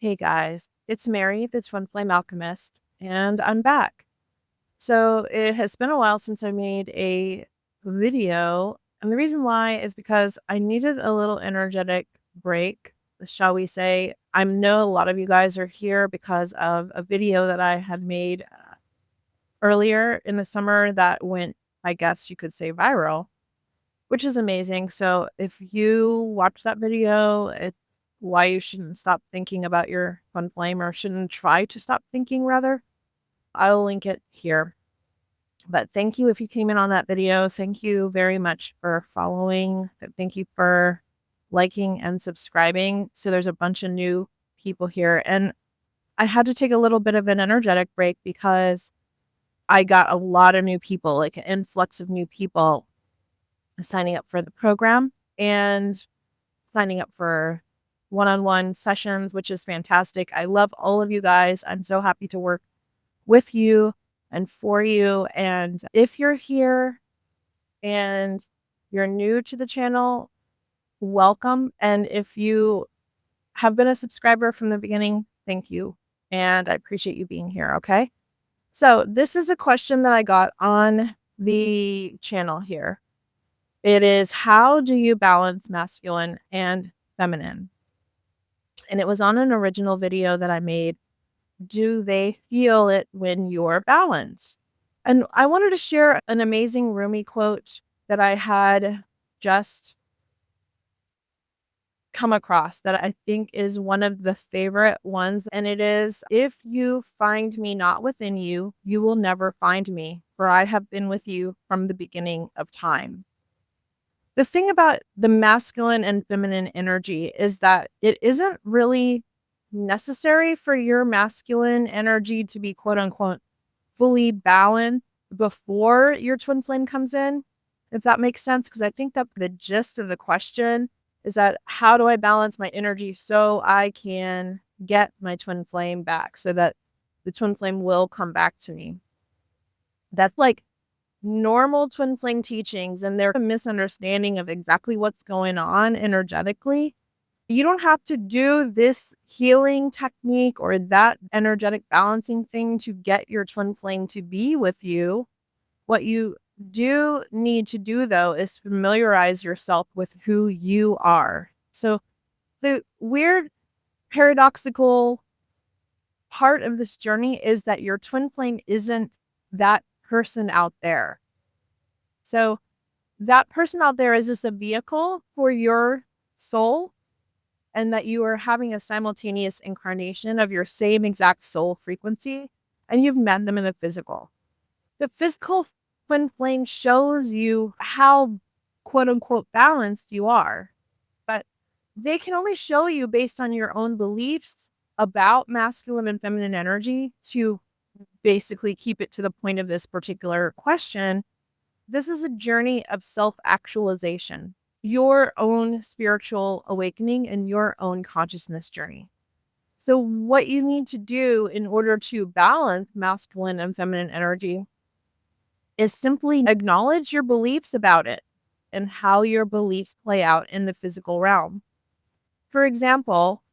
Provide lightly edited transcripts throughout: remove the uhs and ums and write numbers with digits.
Hey guys, it's Mary, the Twin Flame Alchemist, and I'm back. So it has been a while since I made a video, and the reason why is because I needed a little energetic break, shall we say. I know a lot of you guys are here because of a video that I had made earlier in the summer that went, I guess you could say, viral, which is amazing. So if you watch that video, it's why you shouldn't stop thinking about your twin flame, or shouldn't try to stop thinking rather. I'll link it here. But thank you if you came in on that video. Thank you very much for following. Thank you for liking and subscribing. So there's a bunch of new people here. And I had to take a little bit of an energetic break because I got a lot of new people, like an influx of new people signing up for the program and signing up for one-on-one sessions, which is fantastic. I love all of you guys. I'm so happy to work with you and for you. And if you're here and you're new to the channel, welcome. And if you have been a subscriber from the beginning, thank you. And I appreciate you being here. Okay. So this is a question that I got on the channel here. It is, how do you balance masculine and feminine? And it was on an original video that I made. Do they feel it when you're balanced? And I wanted to share an amazing Rumi quote that I had just come across that I think is one of the favorite ones. And it is, if you find me not within you, you will never find me, for I have been with you from the beginning of time. The thing about the masculine and feminine energy is that it isn't really necessary for your masculine energy to be quote unquote fully balanced before your twin flame comes in, if that makes sense. Because I think that the gist of the question is that, how do I balance my energy so I can get my twin flame back, so that the twin flame will come back to me? That's like normal twin flame teachings, and they're a misunderstanding of exactly what's going on energetically. You don't have to do this healing technique or that energetic balancing thing to get your twin flame to be with you. What you do need to do, though, is familiarize yourself with who you are. So the weird, paradoxical part of this journey is that your twin flame isn't that person out there. So that person out there is just a vehicle for your soul, and that you are having a simultaneous incarnation of your same exact soul frequency, and you've met them in the physical. The physical twin flame shows you how quote unquote balanced you are, but they can only show you based on your own beliefs about masculine and feminine energy. To basically keep it to the point of this particular question, this is a journey of self-actualization, your own spiritual awakening and your own consciousness journey. So what you need to do in order to balance masculine and feminine energy is simply acknowledge your beliefs about it and how your beliefs play out in the physical realm. For example,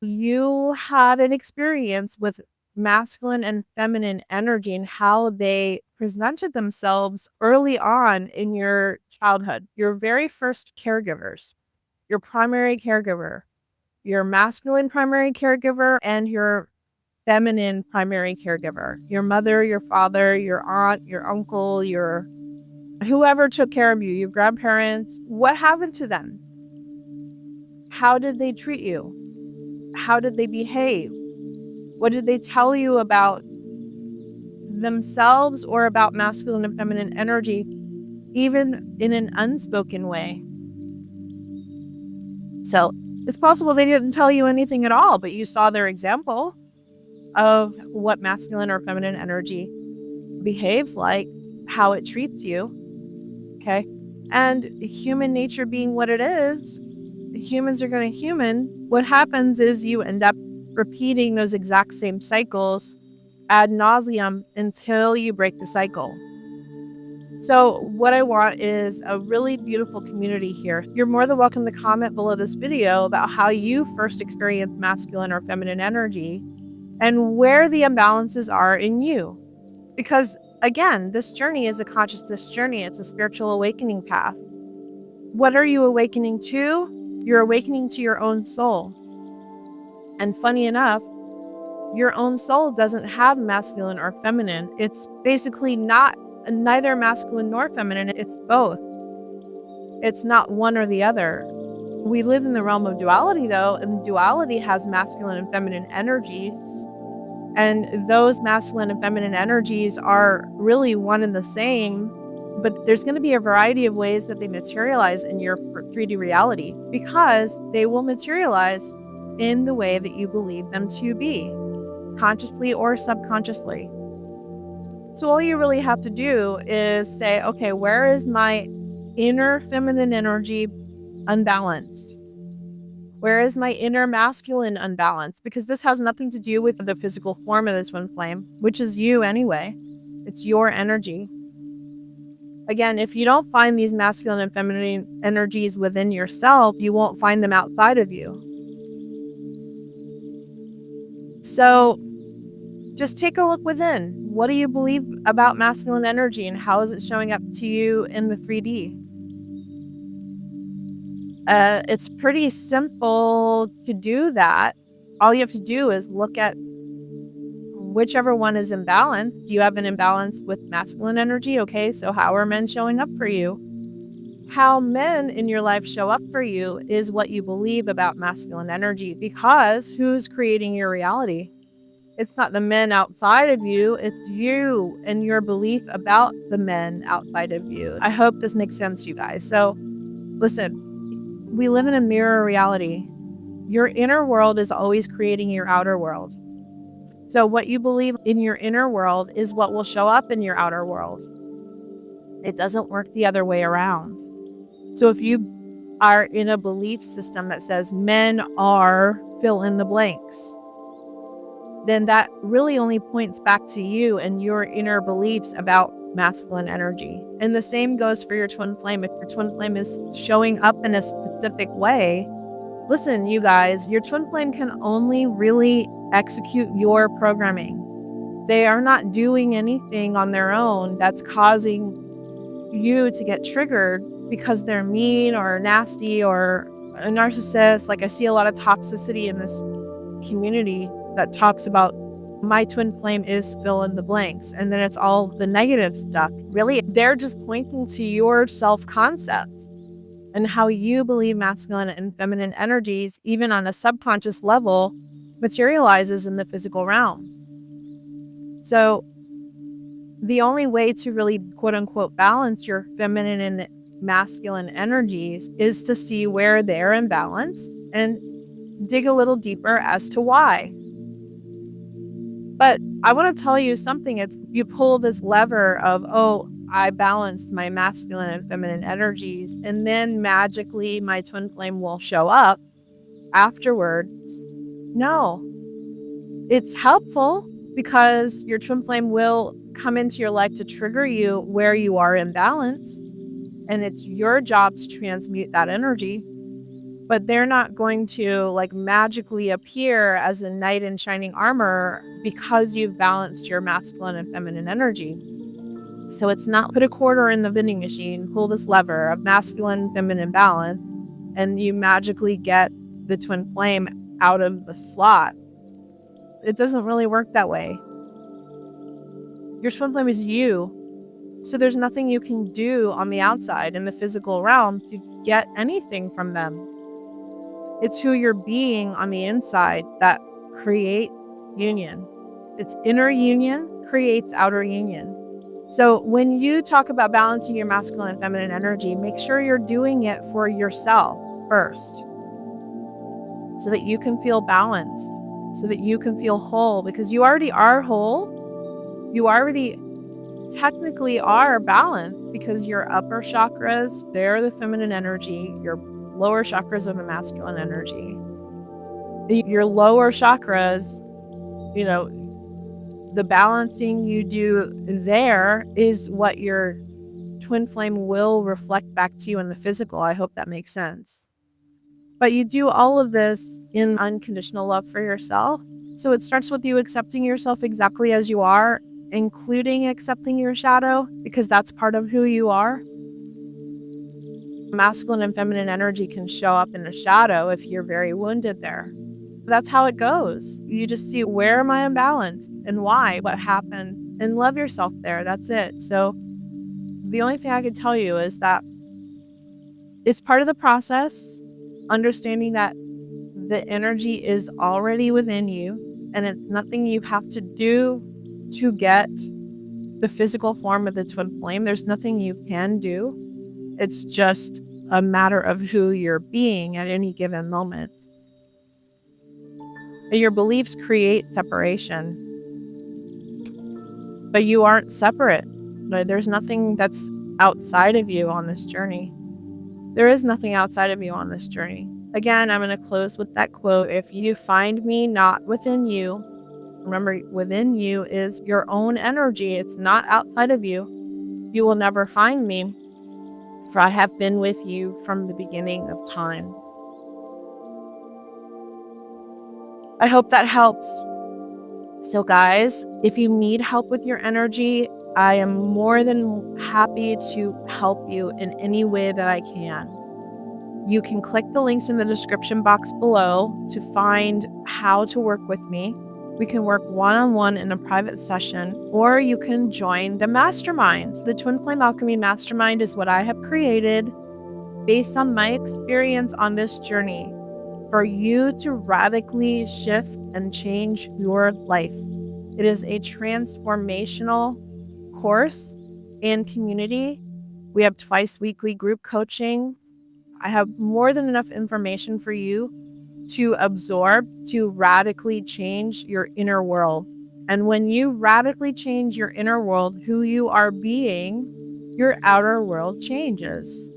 you had an experience with masculine and feminine energy and how they presented themselves early on in your childhood. Your very first caregivers, your primary caregiver, your masculine primary caregiver, and your feminine primary caregiver, your mother, your father, your aunt, your uncle, your whoever took care of you, your grandparents. What happened to them? How did they treat you? How did they behave? What did they tell you about themselves or about masculine and feminine energy, even in an unspoken way? So it's possible they didn't tell you anything at all, but you saw their example of what masculine or feminine energy behaves like, how it treats you. Okay. And human nature being what it is, humans are going to human. What happens is you end up repeating those exact same cycles ad nauseum until you break the cycle. So what I want is a really beautiful community here. You're more than welcome to comment below this video about how you first experienced masculine or feminine energy and where the imbalances are in you. Because again, this journey is a consciousness journey. It's a spiritual awakening path. What are you awakening to? You're awakening to your own soul. And funny enough, your own soul doesn't have masculine or feminine. It's basically neither masculine nor feminine. It's both. It's not one or the other. We live in the realm of duality, though, and duality has masculine and feminine energies. And those masculine and feminine energies are really one and the same, but there's going to be a variety of ways that they materialize in your 3D reality because they will materialize in the way that you believe them to be, consciously or subconsciously. So all you really have to do is say, okay, where is my inner feminine energy unbalanced? Where is my inner masculine unbalanced? Because this has nothing to do with the physical form of the twin flame, which is you anyway. It's your energy. Again, if you don't find these masculine and feminine energies within yourself, you won't find them outside of you. So just take a look within. What do you believe about masculine energy and how is it showing up to you in the 3D? It's pretty simple to do that. All you have to do is look at whichever one is imbalanced. You have an imbalance with masculine energy. Okay, so how are men showing up for you? How men in your life show up for you is what you believe about masculine energy, because who's creating your reality? It's not the men outside of you, it's you and your belief about the men outside of you. I hope this makes sense, you guys. So listen, we live in a mirror reality. Your inner world is always creating your outer world. So what you believe in your inner world is what will show up in your outer world. It doesn't work the other way around. So if you are in a belief system that says men are fill in the blanks, then that really only points back to you and your inner beliefs about masculine energy. And the same goes for your twin flame. If your twin flame is showing up in a specific way, listen, you guys, your twin flame can only really execute your programming. They are not doing anything on their own that's causing you to get triggered because they're mean or nasty or a narcissist. Like I see a lot of toxicity in this community that talks about my twin flame is fill in the blanks, and then it's all the negative stuff. Really, they're just pointing to your self-concept and how you believe masculine and feminine energies, even on a subconscious level, materializes in the physical realm. So the only way to really quote unquote balance your feminine and masculine energies is to see where they're imbalanced and dig a little deeper as to why. But I want to tell you something. It's you pull this lever of, oh, I balanced my masculine and feminine energies, and then magically my twin flame will show up afterwards. No, it's helpful because your twin flame will come into your life to trigger you where you are imbalanced, and it's your job to transmute that energy. But they're not going to like magically appear as a knight in shining armor because you've balanced your masculine and feminine energy. So it's not put a quarter in the vending machine, pull this lever of masculine, feminine balance, and you magically get the twin flame out of the slot. It doesn't really work that way. Your twin flame is you. So there's nothing you can do on the outside in the physical realm to get anything from them. It's who you're being on the inside that create union. It's inner union creates outer union. So when you talk about balancing your masculine and feminine energy, make sure you're doing it for yourself first, so that you can feel balanced, so that you can feel whole, because you already are whole. You already technically are balanced because your upper chakras, they're the feminine energy. Your lower chakras are the masculine energy. Your lower chakras, the balancing you do there is what your twin flame will reflect back to you in the physical. I hope that makes sense. But you do all of this in unconditional love for yourself. So it starts with you accepting yourself exactly as you are, including accepting your shadow, because that's part of who you are. Masculine and feminine energy can show up in a shadow if you're very wounded there. That's how it goes. You just see, where am I imbalanced and why, what happened, and love yourself there. That's it. So the only thing I can tell you is that it's part of the process, understanding that the energy is already within you and it's nothing you have to do to get the physical form of the twin flame. There's nothing you can do. It's just a matter of who you're being at any given moment. And your beliefs create separation, but you aren't separate. There's nothing that's outside of you on this journey. There is nothing outside of you on this journey. Again, I'm going to close with that quote. If you find me not within you, remember, within you is your own energy. It's not outside of you. You will never find me, for I have been with you from the beginning of time. I hope that helps. So guys, if you need help with your energy, I am more than happy to help you in any way that I can. You can click the links in the description box below to find how to work with me. We can work one-on-one in a private session, or you can join the mastermind. The Twin Flame Alchemy Mastermind is what I have created based on my experience on this journey for you to radically shift and change your life. It is a transformational course and community. We have twice weekly group coaching. I have more than enough information for you to absorb, to radically change your inner world. And when you radically change your inner world, who you are being, your outer world changes.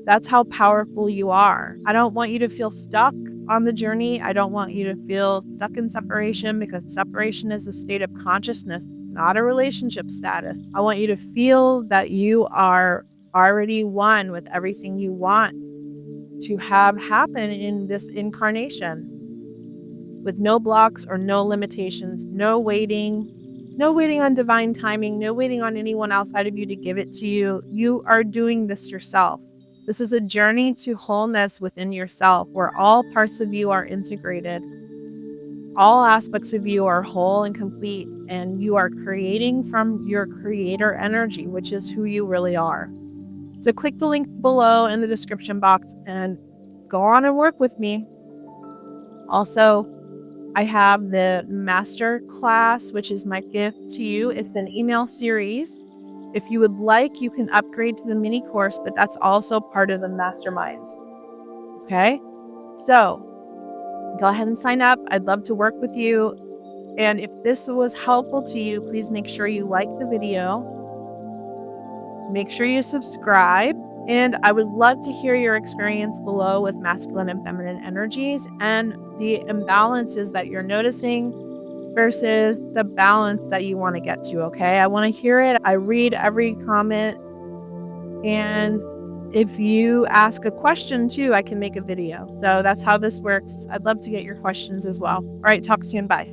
That's how powerful you are. I don't want you to feel stuck on the journey. I don't want you to feel stuck in separation, because separation is a state of consciousness, not a relationship status. I want you to feel that you are already one with everything you want to have happen in this incarnation, with no blocks or no limitations, no waiting on divine timing, no waiting on anyone outside of you to give it to you. You are doing this yourself. This is a journey to wholeness within yourself, where all parts of you are integrated. All aspects of you are whole and complete, and you are creating from your creator energy, which is who you really are. So click the link below in the description box and go on and work with me. Also, I have the master class, which is my gift to you. It's an email series. If you would like, you can upgrade to the mini course, but that's also part of the mastermind. Okay? So go ahead and sign up. I'd love to work with you. And if this was helpful to you, please make sure you like the video. Make sure you subscribe. And I would love to hear your experience below with masculine and feminine energies and the imbalances that you're noticing versus the balance that you want to get to, okay? I want to hear it. I read every comment. And if you ask a question too, I can make a video. So that's how this works. I'd love to get your questions as well. All right, talk soon. Bye.